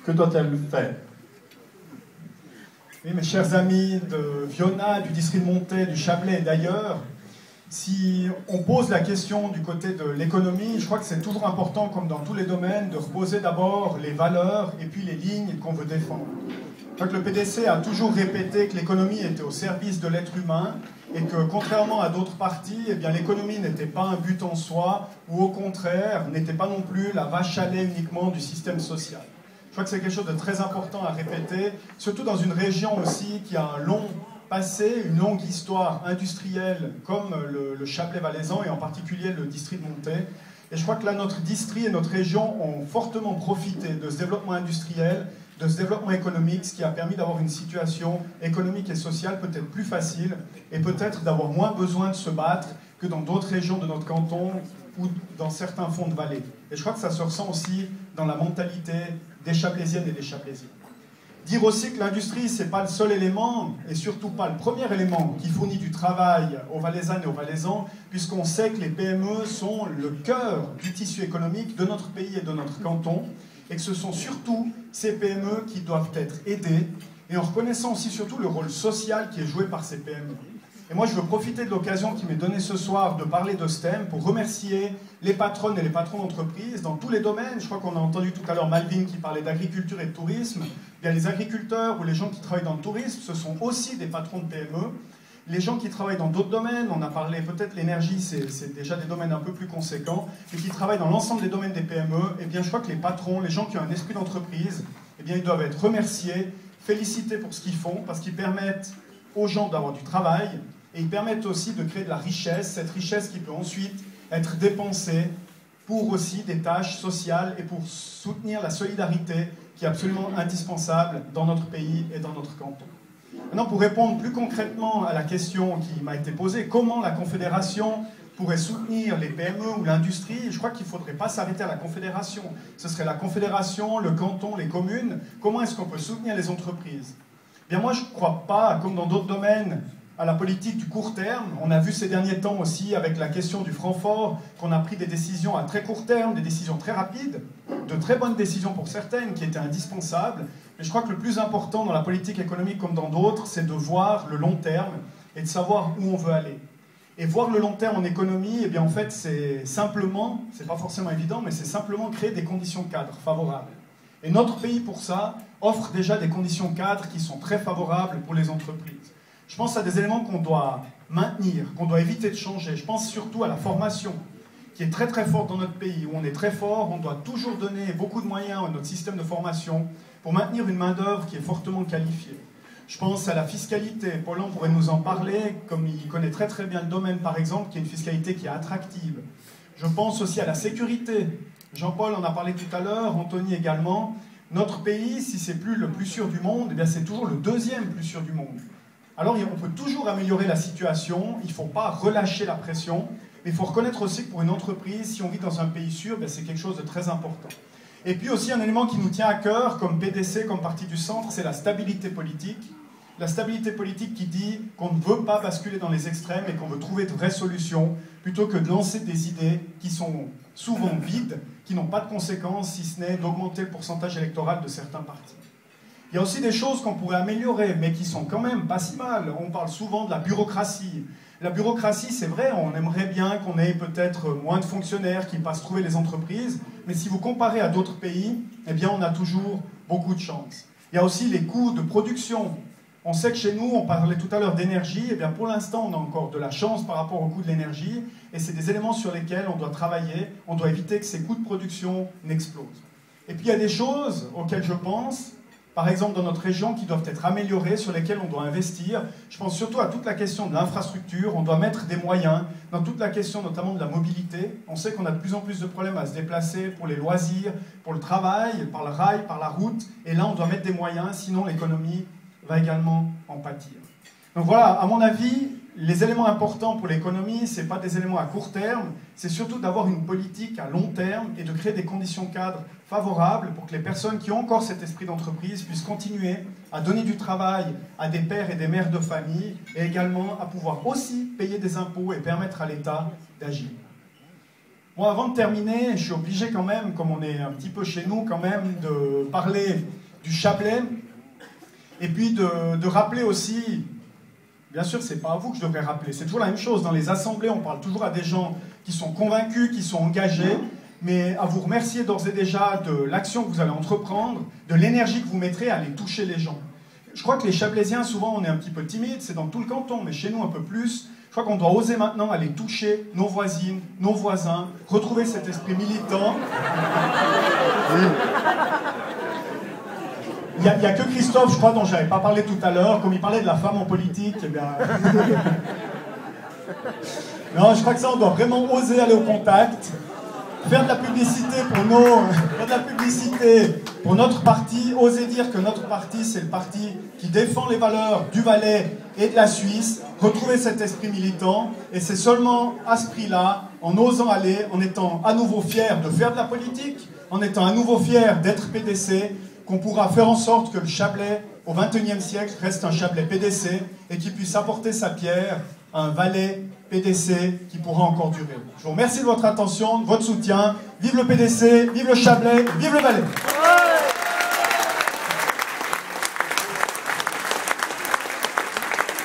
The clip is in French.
Que doit-elle faire? Oui, mes chers amis de Viona, du district de Montet, du Chablais et d'ailleurs, si on pose la question du côté de l'économie, je crois que c'est toujours important, comme dans tous les domaines, de reposer d'abord les valeurs et puis les lignes qu'on veut défendre. Je crois que le PDC a toujours répété que l'économie était au service de l'être humain et que, contrairement à d'autres partis, eh bien, l'économie n'était pas un but en soi ou, au contraire, n'était pas non plus la vache à lait uniquement du système social. Je crois que c'est quelque chose de très important à répéter, surtout dans une région aussi qui a un long passé, une longue histoire industrielle comme le Chablais valaisan et en particulier le district de Montet. Et je crois que là, notre district et notre région ont fortement profité de ce développement industriel, de ce développement économique, ce qui a permis d'avoir une situation économique et sociale peut-être plus facile et peut-être d'avoir moins besoin de se battre que dans d'autres régions de notre canton ou dans certains fonds de vallée. Et je crois que ça se ressent aussi dans la mentalité des Chablaisiennes et des Chablaisiens. Dire aussi que l'industrie, ce n'est pas le seul élément, et surtout pas le premier élément qui fournit du travail aux Valaisannes et aux Valaisans, puisqu'on sait que les PME sont le cœur du tissu économique de notre pays et de notre canton, et que ce sont surtout ces PME qui doivent être aidées, et en reconnaissant aussi surtout le rôle social qui est joué par ces PME. Et moi, je veux profiter de l'occasion qui m'est donnée ce soir de parler de ce thème pour remercier les patronnes et les patrons d'entreprise dans tous les domaines. Je crois qu'on a entendu tout à l'heure Malvin qui parlait d'agriculture et de tourisme. Bien, les agriculteurs ou les gens qui travaillent dans le tourisme, ce sont aussi des patrons de PME. Les gens qui travaillent dans d'autres domaines, on a parlé peut-être l'énergie, c'est déjà des domaines un peu plus conséquents, et qui travaillent dans l'ensemble des domaines des PME, eh bien, je crois que les patrons, les gens qui ont un esprit d'entreprise, eh bien, ils doivent être remerciés, félicités pour ce qu'ils font, parce qu'ils permettent aux gens d'avoir du travail, et ils permettent aussi de créer de la richesse, cette richesse qui peut ensuite être dépensée pour aussi des tâches sociales et pour soutenir la solidarité qui est absolument indispensable dans notre pays et dans notre canton. Maintenant, pour répondre plus concrètement à la question qui m'a été posée, comment la Confédération pourrait soutenir les PME ou l'industrie, je crois qu'il ne faudrait pas s'arrêter à la Confédération. Ce serait la Confédération, le canton, les communes. Comment est-ce qu'on peut soutenir les entreprises? Bien, moi, je ne crois pas, comme dans d'autres domaines, à la politique du court terme. On a vu ces derniers temps aussi avec la question du franc fort qu'on a pris des décisions à très court terme, des décisions très rapides, de très bonnes décisions pour certaines qui étaient indispensables. Mais je crois que le plus important dans la politique économique comme dans d'autres, c'est de voir le long terme et de savoir où on veut aller. Et voir le long terme en économie, eh bien en fait c'est simplement, c'est pas forcément évident, mais c'est simplement créer des conditions cadres favorables. Et notre pays pour ça offre déjà des conditions cadres qui sont très favorables pour les entreprises. Je pense à des éléments qu'on doit maintenir, qu'on doit éviter de changer. Je pense surtout à la formation, qui est très très forte dans notre pays, où on est très fort, on doit toujours donner beaucoup de moyens à notre système de formation pour maintenir une main-d'œuvre qui est fortement qualifiée. Je pense à la fiscalité. Paulin pourrait nous en parler, comme il connaît très très bien le domaine, par exemple, qui est une fiscalité qui est attractive. Je pense aussi à la sécurité. Jean-Paul en a parlé tout à l'heure, Anthony également. Notre pays, si c'est plus le plus sûr du monde, eh bien c'est toujours le deuxième plus sûr du monde. Alors on peut toujours améliorer la situation, il ne faut pas relâcher la pression, mais il faut reconnaître aussi que pour une entreprise, si on vit dans un pays sûr, c'est quelque chose de très important. Et puis aussi un élément qui nous tient à cœur, comme PDC, comme parti du centre, c'est la stabilité politique. La stabilité politique qui dit qu'on ne veut pas basculer dans les extrêmes et qu'on veut trouver de vraies solutions, plutôt que de lancer des idées qui sont souvent vides, qui n'ont pas de conséquences, si ce n'est d'augmenter le pourcentage électoral de certains partis. Il y a aussi des choses qu'on pourrait améliorer, mais qui sont quand même pas si mal. On parle souvent de la bureaucratie. La bureaucratie, c'est vrai, on aimerait bien qu'on ait peut-être moins de fonctionnaires qui passent trouver les entreprises, mais si vous comparez à d'autres pays, eh bien on a toujours beaucoup de chance. Il y a aussi les coûts de production. On sait que chez nous, on parlait tout à l'heure d'énergie, eh bien pour l'instant on a encore de la chance par rapport au coût de l'énergie, et c'est des éléments sur lesquels on doit travailler, on doit éviter que ces coûts de production n'explosent. Et puis il y a des choses auxquelles je pense, par exemple dans notre région, qui doivent être améliorées, sur lesquelles on doit investir. Je pense surtout à toute la question de l'infrastructure. On doit mettre des moyens dans toute la question notamment de la mobilité. On sait qu'on a de plus en plus de problèmes à se déplacer pour les loisirs, pour le travail, par le rail, par la route. Et là, on doit mettre des moyens, sinon l'économie va également en pâtir. Donc voilà, à mon avis, les éléments importants pour l'économie, ce n'est pas des éléments à court terme, c'est surtout d'avoir une politique à long terme et de créer des conditions cadres favorables pour que les personnes qui ont encore cet esprit d'entreprise puissent continuer à donner du travail à des pères et des mères de famille et également à pouvoir aussi payer des impôts et permettre à l'État d'agir. Bon, avant de terminer, je suis obligé quand même, comme on est un petit peu chez nous quand même, de parler du Chablais, et puis de rappeler aussi, bien sûr c'est pas à vous que je devrais rappeler, c'est toujours la même chose, dans les assemblées on parle toujours à des gens qui sont convaincus, qui sont engagés, mais à vous remercier d'ores et déjà de l'action que vous allez entreprendre, de l'énergie que vous mettrez à aller toucher les gens. Je crois que les Chablaisiens, souvent on est un petit peu timides, c'est dans tout le canton, mais chez nous un peu plus. Je crois qu'on doit oser maintenant aller toucher nos voisines, nos voisins, retrouver cet esprit militant. Il n'y a que Christophe, je crois, dont je n'avais pas parlé tout à l'heure, comme il parlait de la femme en politique, eh bien... Non, je crois que ça, on doit vraiment oser aller au contact, faire de la publicité pour notre parti, oser dire que notre parti, c'est le parti qui défend les valeurs du Valais et de la Suisse, retrouver cet esprit militant, et c'est seulement à ce prix-là, en osant aller, en étant à nouveau fier de faire de la politique, en étant à nouveau fier d'être PDC, qu'on pourra faire en sorte que le Chablais, au XXIe siècle, reste un Chablais PDC, et qu'il puisse apporter sa pierre à un Valais PDC qui pourra encore durer. Je vous remercie de votre attention, de votre soutien. Vive le PDC, vive le Chablais, vive le Valais!